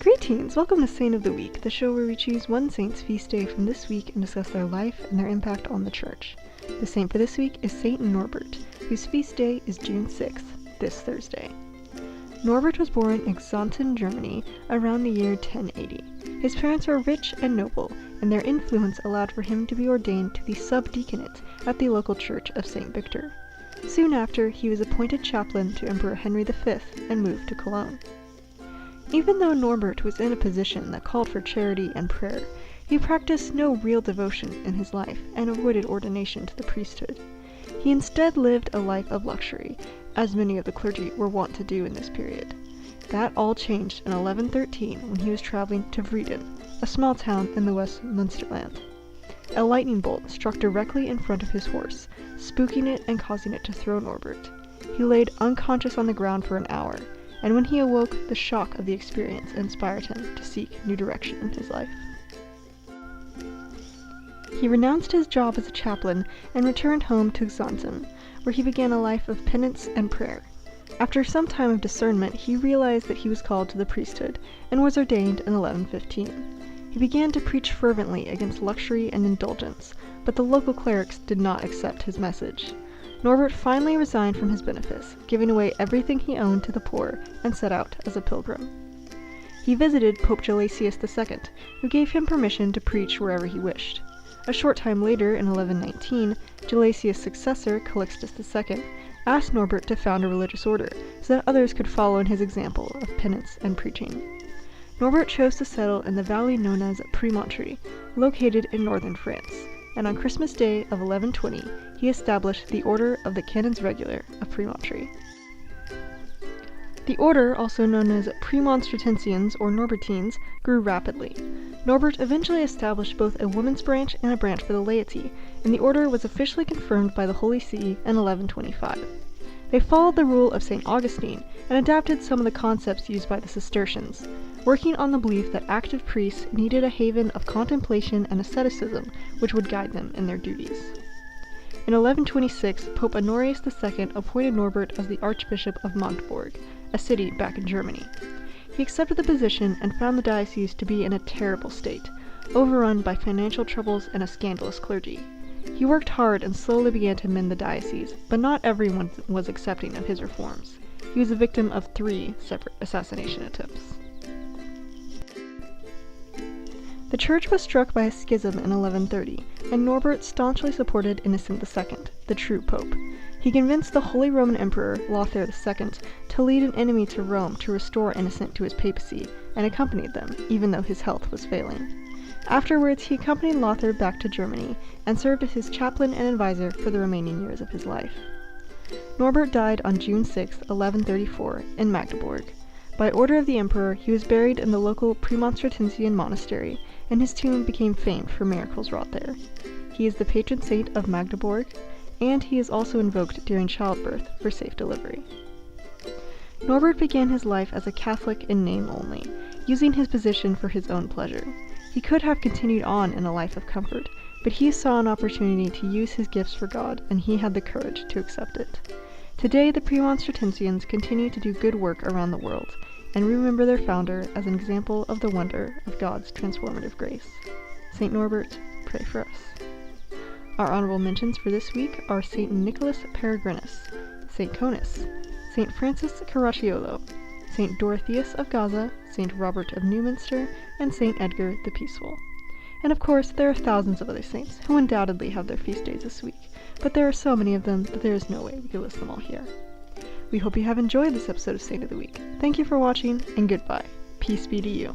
Greetings! Welcome to Saint of the Week, the show where we choose one saint's feast day from this week and discuss their life and their impact on the church. The saint for this week is Saint Norbert, whose feast day is June 6th, this Thursday. Norbert was born in Xanten, Germany, around the year 1080. His parents were rich and noble, and their influence allowed for him to be ordained to the subdeaconate at the local church of St. Victor. Soon after, he was appointed chaplain to Emperor Henry V and moved to Cologne. Even though Norbert was in a position that called for charity and prayer, he practiced no real devotion in his life and avoided ordination to the priesthood. He instead lived a life of luxury, as many of the clergy were wont to do in this period. That all changed in 1113 when he was traveling to Vreden, a small town in the West Munsterland. A lightning bolt struck directly in front of his horse, spooking it and causing it to throw Norbert. He laid unconscious on the ground for an hour, and when he awoke, the shock of the experience inspired him to seek new direction in his life. He renounced his job as a chaplain and returned home to Xanten, where he began a life of penance and prayer. After some time of discernment, he realized that he was called to the priesthood and was ordained in 1115. He began to preach fervently against luxury and indulgence, but the local clerics did not accept his message. Norbert finally resigned from his benefice, giving away everything he owned to the poor, and set out as a pilgrim. He visited Pope Gelasius II, who gave him permission to preach wherever he wished. A short time later, in 1119, Gelasius' successor, Calixtus II, asked Norbert to found a religious order, so that others could follow in his example of penance and preaching. Norbert chose to settle in the valley known as Prémontré, located in northern France, and on Christmas Day of 1120, he established the Order of the Canons Regular of Prémontré. The order, also known as Premonstratensians or Norbertines, grew rapidly. Norbert eventually established both a women's branch and a branch for the laity, and the order was officially confirmed by the Holy See in 1125. They followed the rule of St. Augustine and adapted some of the concepts used by the Cistercians, working on the belief that active priests needed a haven of contemplation and asceticism which would guide them in their duties. In 1126, Pope Honorius II appointed Norbert as the Archbishop of Magdeburg, a city back in Germany. He accepted the position and found the diocese to be in a terrible state, overrun by financial troubles and a scandalous clergy. He worked hard and slowly began to mend the diocese, but not everyone was accepting of his reforms. He was a victim of 3 separate assassination attempts. The church was struck by a schism in 1130, and Norbert staunchly supported Innocent II, the true pope. He convinced the Holy Roman Emperor, Lothair II, to lead an enemy to Rome to restore Innocent to his papacy, and accompanied them, even though his health was failing. Afterwards, he accompanied Lothair back to Germany, and served as his chaplain and advisor for the remaining years of his life. Norbert died on June 6, 1134, in Magdeburg. By order of the emperor, he was buried in the local Premonstratensian monastery, and his tomb became famed for miracles wrought there. He is the patron saint of Magdeburg, and he is also invoked during childbirth for safe delivery. Norbert began his life as a Catholic in name only, using his position for his own pleasure. He could have continued on in a life of comfort, but he saw an opportunity to use his gifts for God, and he had the courage to accept it. Today, the Premonstratensians continue to do good work around the world, and we remember their founder as an example of the wonder of God's transformative grace. Saint Norbert, pray for us. Our honorable mentions for this week are Saint Nicholas Peregrinus, Saint Conus, Saint Francis Caracciolo, Saint Dorotheus of Gaza, Saint Robert of Newminster, and Saint Edgar the Peaceful. And of course, there are thousands of other saints who undoubtedly have their feast days this week, but there are so many of them that there is no way we could list them all here. We hope you have enjoyed this episode of Saint of the Week. Thank you for watching, and goodbye. Peace be to you.